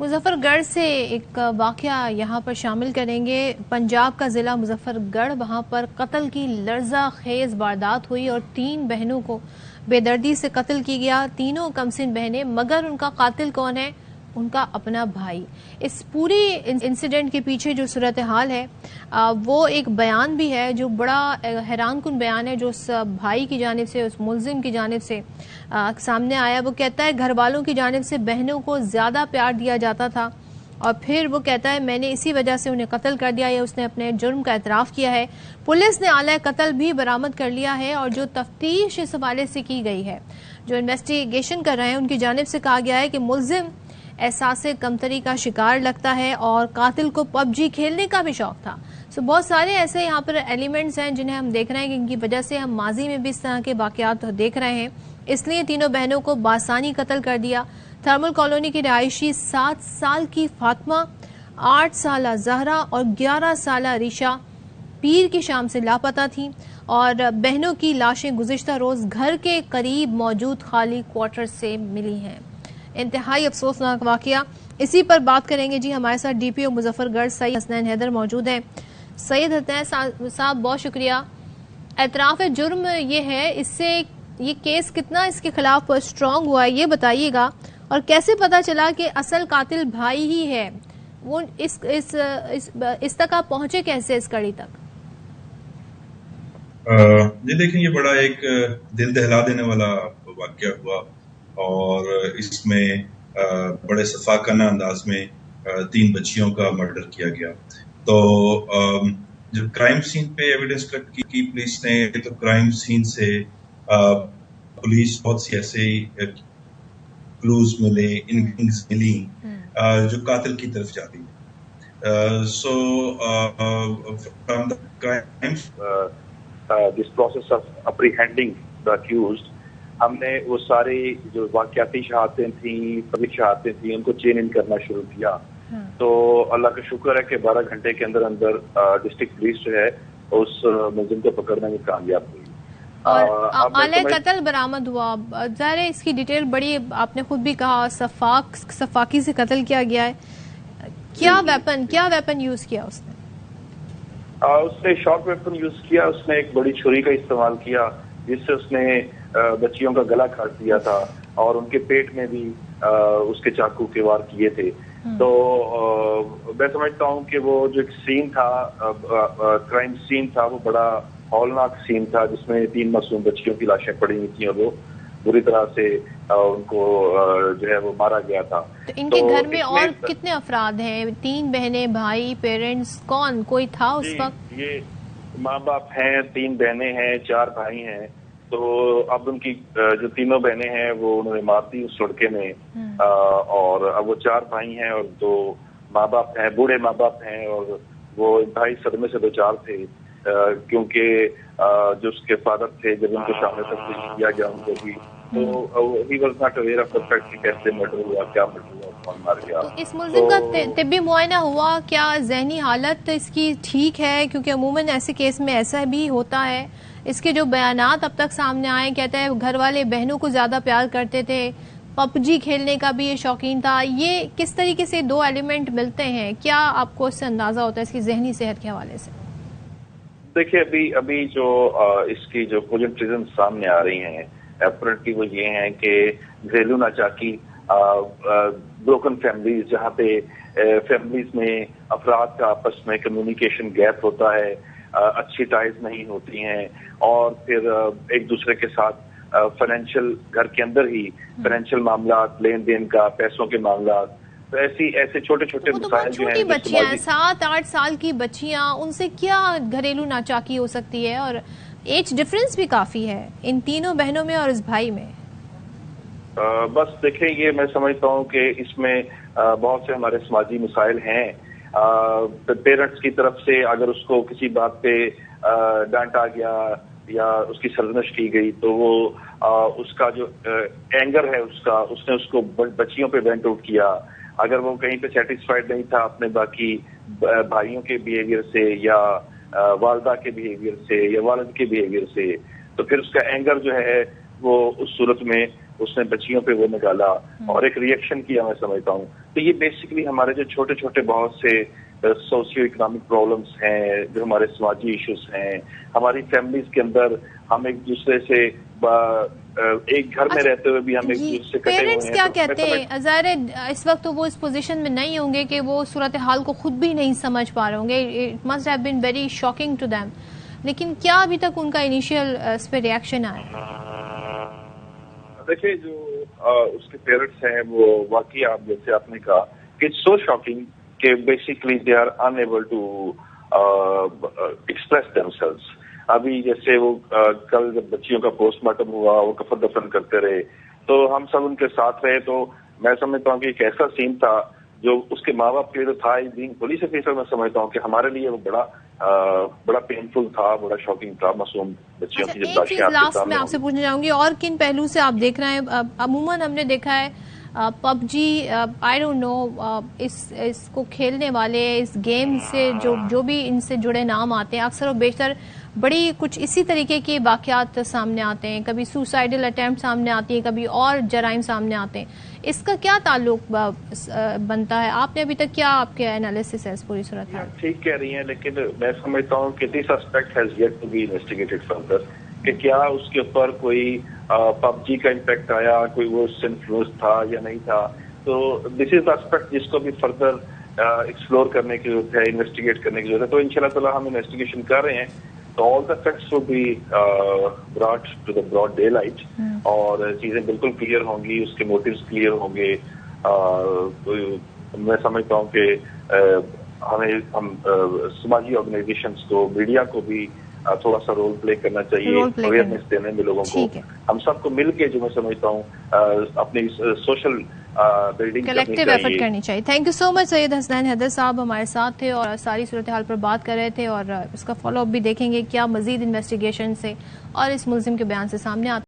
مظفر گڑھ سے ایک واقعہ یہاں پر شامل کریں گے۔ پنجاب کا ضلع مظفر گڑھ، وہاں پر قتل کی لرزہ خیز واردات ہوئی اور 3 بہنوں کو بے دردی سے قتل کیا گیا۔ تینوں کمسن بہنیں، مگر ان کا قاتل کون ہے؟ ان کا اپنا بھائی۔ اس پوری انسیڈنٹ کے پیچھے جو صورتحال ہے وہ ایک بیان بھی ہے جو بڑا حیران کن بیان ہے، جو اس بھائی کی جانب سے، اس ملزم کی جانب سے سامنے آیا۔ وہ کہتا ہے گھر والوں کی جانب سے بہنوں کو زیادہ پیار دیا جاتا تھا، اور پھر وہ کہتا ہے میں نے اسی وجہ سے انہیں قتل کر دیا، یا اس نے اپنے جرم کا اعتراف کیا ہے۔ پولیس نے آلہ قتل بھی برآمد کر لیا ہے، اور جو تفتیش اس حوالے سے کی گئی ہے، جو انویسٹیگیشن کر رہے ہیں، ان کی جانب سے کہا گیا ہے کہ ملزم احساس کمتری کا شکار لگتا ہے اور قاتل کو پب جی کھیلنے کا بھی شوق تھا۔ بہت سارے ایسے یہاں پر ایلیمنٹس ہیں جنہیں ہم دیکھ رہے ہیں کہ ان کی وجہ سے ہم ماضی میں بھی اس طرح کے واقعات دیکھ رہے ہیں۔ اس لیے تینوں بہنوں کو بآسانی قتل کر دیا۔ تھرمل کالونی کی رہائشی 7 سال کی فاطمہ، 8 سالہ زہرا اور 11 سالہ ریشا پیر کی شام سے لاپتہ تھیں، اور بہنوں کی لاشیں گزشتہ روز گھر کے قریب موجود خالی کوارٹر سے ملی ہیں۔ انتہائی افسوسناک واقعہ، اسی پر بات کریں گے جی۔ ہمارے ساتھ ڈی پی او مظفر گڑھ سید حسنین حیدر موجود ہیں۔ سید حسنین صاحب بہت شکریہ۔ اعتراف جرم یہ ہے، اس سے یہ کیس کتنا اس کے خلاف اسٹرانگ ہوا ہے یہ بتائیے گا، اور کیسے پتا چلا کہ اصل قاتل بھائی ہی ہے؟ وہ اس تک آپ پہنچے کیسے، اس کڑی تک؟ جی دیکھیں، یہ بڑا ایک دل دہلا دینے والا واقعہ ہوا، اور اس میں بڑے شفاقانہ انداز میں 3 بچیوں کا مرڈر کیا گیا۔ تو جب کرائم سین پہ ایویڈنس کٹ کی پولیس نے، تو کرائم سین سے پولیس بہت سی ایسے کلوز ملے، انگلز ملی جو قاتل کی طرف جاتی ہے۔ So from the crime this process of apprehending the accused، ہم نے وہ سارے جو واقعاتی شہادتیں تھیں، پبلک شہادتیں تھیں، ان کو چین ان کرنا شروع کیا۔ تو اللہ کا شکر ہے کہ 12 گھنٹے کے اندر اندر ڈسٹرکٹ پولیس جو ہے اس ملزم کو پکڑنے میں کامیاب ہوئی، اور آلہ قتل برآمد ہوا۔ ظاہر ہے اس کی ڈیٹیل بڑی، آپ نے خود بھی کہا صفاقی سے قتل کیا گیا ہے۔ کیا ویپن یوز کیا اس نے؟ اس نے شارٹ ویپن یوز کیا، اس نے ایک بڑی چھری کا استعمال کیا جس سے اس نے بچیوں کا گلا کاٹ دیا تھا، اور ان کے پیٹ میں بھی اس کے چاقو کے وار کیے تھے۔ تو میں سمجھتا ہوں کہ وہ جو ایک سین تھا، کرائم سین تھا، وہ بڑا ہولناک سین تھا، جس میں 3 معصوم بچیوں کی لاشیں پڑی ہوئی تھیں، اور وہ بری طرح سے ان کو جو ہے وہ مارا گیا تھا۔ تو ان کے گھر میں اور کتنے افراد ہیں؟ 3 بہنیں، بھائی، پیرنٹس، کوئی تھا اس وقت؟ یہ ماں باپ ہیں، 3 بہنیں ہیں، 4 بھائی ہیں۔ تو اب ان کی جو 3 بہنیں ہیں وہ انہوں نے مار دی اس لڑکے نے، اور اب وہ 4 بھائی ہیں اور 2 ماں باپ ہیں، بوڑھے ماں باپ ہیں، اور وہ انتہائی صدمے سے 2 تھے، کیونکہ جو اس کے فادر تھے، جب ان کو سامنے تک کیا گیا ان کو بھی، تو he was not aware of the fact کہ کیسے مرڈر ہوا، کیا مرڈر ہوا، کون مار گیا۔ تو اس ملزم کا طبی معائنہ ہوا؟ کیا ذہنی حالت اس کی ٹھیک ہے؟ کیونکہ عموماً ایسے کیس میں ایسا بھی ہوتا ہے۔ اس کے جو بیانات اب تک سامنے آئے، کہتا ہے گھر والے بہنوں کو زیادہ پیار کرتے تھے، پب جی کھیلنے کا بھی یہ شوقین تھا۔ یہ کس طریقے سے 2 ایلیمنٹ ملتے ہیں؟ کیا آپ کو اس سے اندازہ ہوتا ہے اس کی ذہنی صحت کے حوالے سے؟ دیکھیے، ابھی جو اس کی جو کوجنٹریزم سامنے آ رہی ہیں، اپریٹلی وہ یہ ہیں کہ گھریلو ناچاکی، بروکن فیملیز، جہاں پہ فیملیز میں افراد کا آپس میں کمیونیکیشن گیپ ہوتا ہے، اچھی ٹائز نہیں ہوتی ہیں، اور پھر ایک دوسرے کے ساتھ فائنینشیل، گھر کے اندر ہی فائنینشیل معاملات، لین دین کا، پیسوں کے معاملات، تو ایسے چھوٹے مسائل جو ہیں۔ چھوٹی بچیاں، 7-8 سال کی بچیاں، ان سے کیا گھریلو ناچاکی ہو سکتی ہے؟ اور ایج ڈفرنس بھی کافی ہے ان تینوں بہنوں میں اور اس بھائی میں۔ بس دیکھیں، یہ میں سمجھتا ہوں کہ اس میں بہت سے ہمارے سماجی مسائل ہیں۔ پیرنٹس کی طرف سے اگر اس کو کسی بات پہ ڈانٹا گیا یا اس کی سرزنش کی گئی، تو وہ اس کا جو اینگر ہے اس نے اس کو بچیوں پہ وینٹ آؤٹ کیا۔ اگر وہ کہیں پہ سیٹسفائیڈ نہیں تھا اپنے باقی بھائیوں کے بیہیویئر سے، یا والدہ کے بیہیویئر سے، یا والد کے بیہیویئر سے، تو پھر اس کا اینگر جو ہے وہ اس صورت میں اس نے بچیوں پہ وہ نکالا اور ایک ریئیکشن کیا، میں سمجھتا ہوں. تو یہ بیسکلی ہمارے جو چھوٹے چھوٹے بہت سے سوشیو اکنامک پرابلمس ہیں، جو ہمارے سماجی ایشوز ہیں، ہماری فیملیز کے اندر ہم ایک دوسرے سے ایک گھر میں رہتے ہوئے بھی ہم ایک دوسرے سے کٹے ہوئے ہیں. پیرنٹس کیا کہتے ہیں؟ ظاہر ہے اس وقت وہ اس پوزیشن میں نہیں ہوں گے کہ وہ صورتحال کو خود بھی نہیں سمجھ پا رہے ہوں گے. It must have been very shocking to them. لیکن کیا ابھی تک ان کا انیشیل اس پہ ریئیکشن آیا؟ دیکھیے جو اس کے پیرنٹس ہیں وہ واقعی آپ جیسے آپ نے کہا کہ اٹس سو شاکنگ کہ basically they are enable to express themselves. ابھی جیسے وہ کل جب بچیوں کا پوسٹ مارٹم ہوا، وہ کفن دفن کرتے رہے تو ہم سب ان کے ساتھ رہے. تو میں سمجھتا ہوں کہ ایک ایسا سین تھا جو اس کے ماں باپ کے لیے تھا، بینگ پولیس افیسر میں سمجھتا ہوں کہ ہمارے لیے وہ بڑا پینفل تھا، بڑا شاکنگ تھا. معصوم بچیوں کی جب لاشیں آپ کے سامنے. میں آپ سے پوچھنا چاہوں گی اور کن پہلو سے آپ دیکھ رہے ہیں؟ عموماً ہم نے دیکھا ہے pub G, I don't know, اس کو کھیلنے والے، اس گیم سے جو بھی ان سے جڑے نام آتے ہیں اکثر و بیشتر بڑی کچھ اسی طریقے کے واقعات سامنے آتے ہیں. کبھی سوسائڈل اٹیمپٹ سامنے آتی ہے، کبھی اور جرائم سامنے آتے ہیں. اس کا کیا تعلق بنتا ہے؟ آپ نے ابھی تک کیا آپ کے انالیسس ہے اس پوری صورت میں؟ ٹھیک کہہ رہی ہیں، لیکن میں سمجھتا ہوں کہ this aspect has yet to be investigated further کہ کیا اس کے اوپر کوئی پب جی کا امپیکٹ آیا، کوئی وہ انفلوئنس تھا یا نہیں تھا. تو دس از دا اسپیکٹ جس کو بھی فردر ایکسپلور کرنے کی ضرورت ہے، انویسٹیگیٹ کرنے کی ضرورت ہے. تو انشاءاللہ تعالیٰ ہم انویسٹیگیشن کر رہے ہیں. تو all the facts will be brought to the broad day light اور چیزیں بالکل کلیئر ہوں گی، اس کے موٹیوز کلیئر ہوں گے. میں سمجھتا ہوں کہ ہم سماجی آرگنائزیشنز کو، میڈیا کو بھی تھوڑا سا رول پلے کرنا چاہیے، اویئرنیس دینے میں لوگوں کو. ہم سب کو مل کے جو میں سمجھتا ہوں اپنی سوشل بلڈنگ کلیکٹیو ایفرٹ کرنی چاہیے. تھینک یو سو مچ. سید حسنین حیدر صاحب ہمارے ساتھ تھے اور ساری صورتحال پر بات کر رہے تھے، اور اس کا فالو اپ بھی دیکھیں گے کیا مزید انویسٹیگیشن سے اور اس ملزم کے بیان سے سامنے آتا ہے.